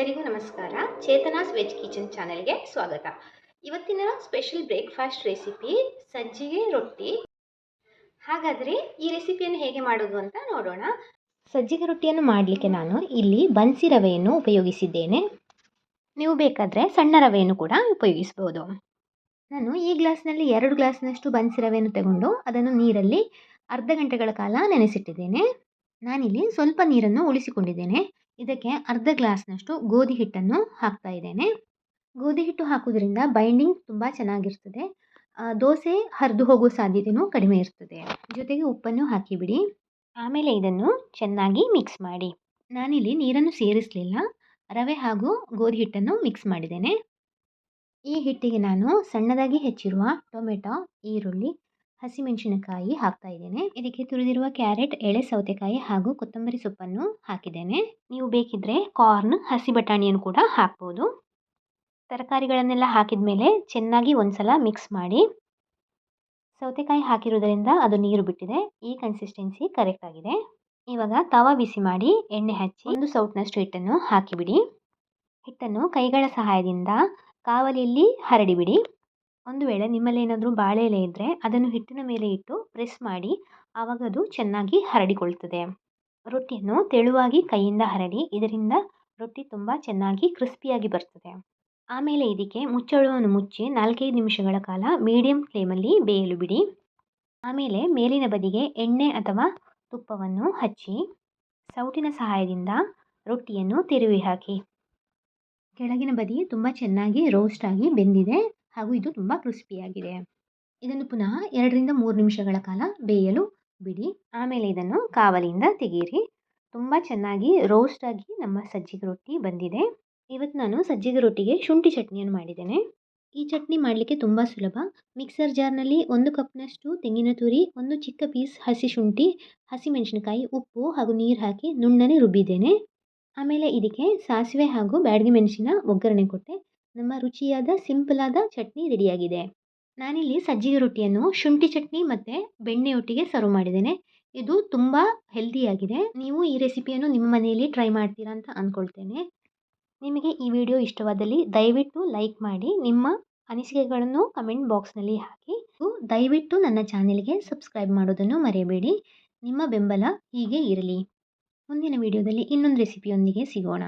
ಎಲ್ಲರಿಗೂ ನಮಸ್ಕಾರ. Chetana's veg kitchen ಚಾನೆಲ್ಗೆ ಸ್ವಾಗತ. ಇವತ್ತಿನ ಸ್ಪೆಷಲ್ ಬ್ರೇಕ್ಫಾಸ್ಟ್ ರೆಸಿಪಿ ಸಜ್ಜಿಗೆ ರೊಟ್ಟಿ. ಹಾಗಾದರೆ ಈ ರೆಸಿಪಿಯನ್ನು ಹೇಗೆ ಮಾಡೋದು ಅಂತ ನೋಡೋಣ. ಸಜ್ಜಿಗೆ ರೊಟ್ಟಿಯನ್ನು ಮಾಡಲಿಕ್ಕೆ ನಾನು ಇಲ್ಲಿ ಬನ್ಸಿ ರವೆಯನ್ನು ಉಪಯೋಗಿಸಿದ್ದೇನೆ. ನೀವು ಬೇಕಾದರೆ ಸಣ್ಣ ರವೆಯನ್ನು ಕೂಡ ಉಪಯೋಗಿಸಬಹುದು. ನಾನು ಈ ಗ್ಲಾಸ್ನಲ್ಲಿ 2 ಗ್ಲಾಸ್ನಷ್ಟು ಬನ್ಸಿ ರವೆಯನ್ನು ತಗೊಂಡು ಅದನ್ನು ನೀರಲ್ಲಿ ಅರ್ಧ ಗಂಟೆಗಳ ಕಾಲ ನೆನೆಸಿಟ್ಟಿದ್ದೇನೆ. ನಾನಿಲ್ಲಿ ಸ್ವಲ್ಪ ನೀರನ್ನು ಉಳಿಸಿಕೊಂಡಿದ್ದೇನೆ. ಇದಕ್ಕೆ ಅರ್ಧ ಗ್ಲಾಸ್ನಷ್ಟು ಗೋಧಿ ಹಿಟ್ಟನ್ನು ಹಾಕ್ತಾ ಇದ್ದೇನೆ. ಗೋಧಿ ಹಿಟ್ಟು ಹಾಕೋದ್ರಿಂದ ಬೈಂಡಿಂಗ್ ತುಂಬ ಚೆನ್ನಾಗಿರ್ತದೆ. ದೋಸೆ ಹರಿದು ಹೋಗುವ ಸಾಧ್ಯತೆಯೂ ಕಡಿಮೆ ಇರ್ತದೆ. ಜೊತೆಗೆ ಉಪ್ಪನ್ನು ಹಾಕಿಬಿಡಿ. ಆಮೇಲೆ ಇದನ್ನು ಚೆನ್ನಾಗಿ ಮಿಕ್ಸ್ ಮಾಡಿ. ನಾನಿಲ್ಲಿ ನೀರನ್ನು ಸೇರಿಸಲಿಲ್ಲ, ರವೆ ಹಾಗೂ ಗೋಧಿ ಹಿಟ್ಟನ್ನು ಮಿಕ್ಸ್ ಮಾಡಿದ್ದೇನೆ. ಈ ಹಿಟ್ಟಿಗೆ ನಾನು ಸಣ್ಣದಾಗಿ ಹೆಚ್ಚಿರುವ ಟೊಮೆಟೊ, ಈರುಳ್ಳಿ, ಹಸಿಮೆಣಸಿನಕಾಯಿ ಹಾಕ್ತಾ ಇದ್ದೇನೆ. ಇದಕ್ಕೆ ತುರಿದಿರುವ ಕ್ಯಾರೆಟ್, ಎಳೆ ಸೌತೆಕಾಯಿ ಹಾಗೂ ಕೊತ್ತಂಬರಿ ಸೊಪ್ಪನ್ನು ಹಾಕಿದ್ದೇನೆ. ನೀವು ಬೇಕಿದ್ರೆ ಕಾರ್ನ್, ಹಸಿ ಬಟಾಣಿಯನ್ನು ಕೂಡ ಹಾಕ್ಬೋದು. ತರಕಾರಿಗಳನ್ನೆಲ್ಲ ಹಾಕಿದ ಮೇಲೆ ಚೆನ್ನಾಗಿ ಒಂದ್ಸಲ ಮಿಕ್ಸ್ ಮಾಡಿ. ಸೌತೆಕಾಯಿ ಹಾಕಿರೋದ್ರಿಂದ ಅದು ನೀರು ಬಿಟ್ಟಿದೆ. ಈ ಕನ್ಸಿಸ್ಟೆನ್ಸಿ ಕರೆಕ್ಟ್ ಆಗಿದೆ. ಇವಾಗ ತವಾ ಬಿಸಿ ಮಾಡಿ ಎಣ್ಣೆ ಹಚ್ಚಿ 1 ಸೌಟ್ನಷ್ಟು ಹಿಟ್ಟನ್ನು ಹಾಕಿಬಿಡಿ. ಹಿಟ್ಟನ್ನು ಕೈಗಳ ಸಹಾಯದಿಂದ ಕಾವಲಿಯಲ್ಲಿ ಹರಡಿಬಿಡಿ. ಒಂದು ವೇಳೆ ನಿಮ್ಮಲ್ಲಿ ಏನಾದರೂ ಬಾಳೆ ಎಲೆ ಇದ್ದರೆ ಅದನ್ನು ಹಿಟ್ಟಿನ ಮೇಲೆ ಇಟ್ಟು ಪ್ರೆಸ್ ಮಾಡಿ, ಆವಾಗ ಅದು ಚೆನ್ನಾಗಿ ಹರಡಿಕೊಳ್ತದೆ. ರೊಟ್ಟಿಯನ್ನು ತೆಳುವಾಗಿ ಕೈಯಿಂದ ಹರಡಿ, ಇದರಿಂದ ರೊಟ್ಟಿ ತುಂಬ ಚೆನ್ನಾಗಿ ಕ್ರಿಸ್ಪಿಯಾಗಿ ಬರ್ತದೆ. ಆಮೇಲೆ ಇದಕ್ಕೆ ಮುಚ್ಚಳವನ್ನು ಮುಚ್ಚಿ 4-5 ನಿಮಿಷಗಳ ಕಾಲ ಮೀಡಿಯಂ ಫ್ಲೇಮಲ್ಲಿ ಬೇಯಲು ಬಿಡಿ. ಆಮೇಲೆ ಮೇಲಿನ ಬದಿಗೆ ಎಣ್ಣೆ ಅಥವಾ ತುಪ್ಪವನ್ನು ಹಚ್ಚಿ ಸೌಟಿನ ಸಹಾಯದಿಂದ ರೊಟ್ಟಿಯನ್ನು ತಿರುವಿ ಹಾಕಿ. ಕೆಳಗಿನ ಬದಿ ತುಂಬ ಚೆನ್ನಾಗಿ ರೋಸ್ಟ್ ಆಗಿ ಬೆಂದಿದೆ ಹಾಗೂ ಇದು ತುಂಬ ಕ್ರಿಸ್ಪಿಯಾಗಿದೆ. ಇದನ್ನು ಪುನಃ 2-3 ನಿಮಿಷಗಳ ಕಾಲ ಬೇಯಲು ಬಿಡಿ. ಆಮೇಲೆ ಇದನ್ನು ಕಾವಲಿಯಿಂದ ತೆಗೀರಿ. ತುಂಬ ಚೆನ್ನಾಗಿ ರೋಸ್ಟ್ ಆಗಿ ನಮ್ಮ ಸಜ್ಜಿಗೆ ರೊಟ್ಟಿ ಬಂದಿದೆ. ಇವತ್ತು ನಾನು ಸಜ್ಜಿಗೆ ರೊಟ್ಟಿಗೆ ಶುಂಠಿ ಚಟ್ನಿಯನ್ನು ಮಾಡಿದ್ದೇನೆ. ಈ ಚಟ್ನಿ ಮಾಡಲಿಕ್ಕೆ ತುಂಬ ಸುಲಭ. ಮಿಕ್ಸರ್ ಜಾರ್ನಲ್ಲಿ 1 ಕಪ್ನಷ್ಟು ತೆಂಗಿನ ತುರಿ, 1 ಚಿಕ್ಕ ಪೀಸ್ ಹಸಿ ಶುಂಠಿ, ಹಸಿಮೆಣಸಿನಕಾಯಿ, ಉಪ್ಪು ಹಾಗೂ ನೀರು ಹಾಕಿ ನುಣ್ಣನೆ ರುಬ್ಬಿದ್ದೇನೆ. ಆಮೇಲೆ ಇದಕ್ಕೆ ಸಾಸಿವೆ ಹಾಗೂ ಬ್ಯಾಡಗಿ ಮೆಣಸಿನ ಒಗ್ಗರಣೆ ಕೊಟ್ಟೆ. ನಮ್ಮ ರುಚಿಯಾದ ಸಿಂಪಲಾದ ಚಟ್ನಿ ರೆಡಿಯಾಗಿದೆ. ನಾನಿಲ್ಲಿ ಸಜ್ಜಿಗೆ ರೊಟ್ಟಿಯನ್ನು ಶುಂಠಿ ಚಟ್ನಿ ಮತ್ತು ಬೆಣ್ಣೆಯೊಟ್ಟಿಗೆ ಸರ್ವ್ ಮಾಡಿದ್ದೇನೆ. ಇದು ತುಂಬ ಹೆಲ್ದಿಯಾಗಿದೆ. ನೀವು ಈ ರೆಸಿಪಿಯನ್ನು ನಿಮ್ಮ ಮನೆಯಲ್ಲಿ ಟ್ರೈ ಮಾಡ್ತೀರಾ ಅಂತ ಅಂದ್ಕೊಳ್ತೇನೆ. ನಿಮಗೆ ಈ ವಿಡಿಯೋ ಇಷ್ಟವಾದಲ್ಲಿ ದಯವಿಟ್ಟು ಲೈಕ್ ಮಾಡಿ. ನಿಮ್ಮ ಅನಿಸಿಕೆಗಳನ್ನು ಕಮೆಂಟ್ ಬಾಕ್ಸ್ನಲ್ಲಿ ಹಾಕಿ. ದಯವಿಟ್ಟು ನನ್ನ ಚಾನೆಲ್ಗೆ ಸಬ್ಸ್ಕ್ರೈಬ್ ಮಾಡೋದನ್ನು ಮರೆಯಬೇಡಿ. ನಿಮ್ಮ ಬೆಂಬಲ ಹೀಗೆ ಇರಲಿ. ಮುಂದಿನ ವಿಡಿಯೋದಲ್ಲಿ ಇನ್ನೊಂದು ರೆಸಿಪಿಯೊಂದಿಗೆ ಸಿಗೋಣ.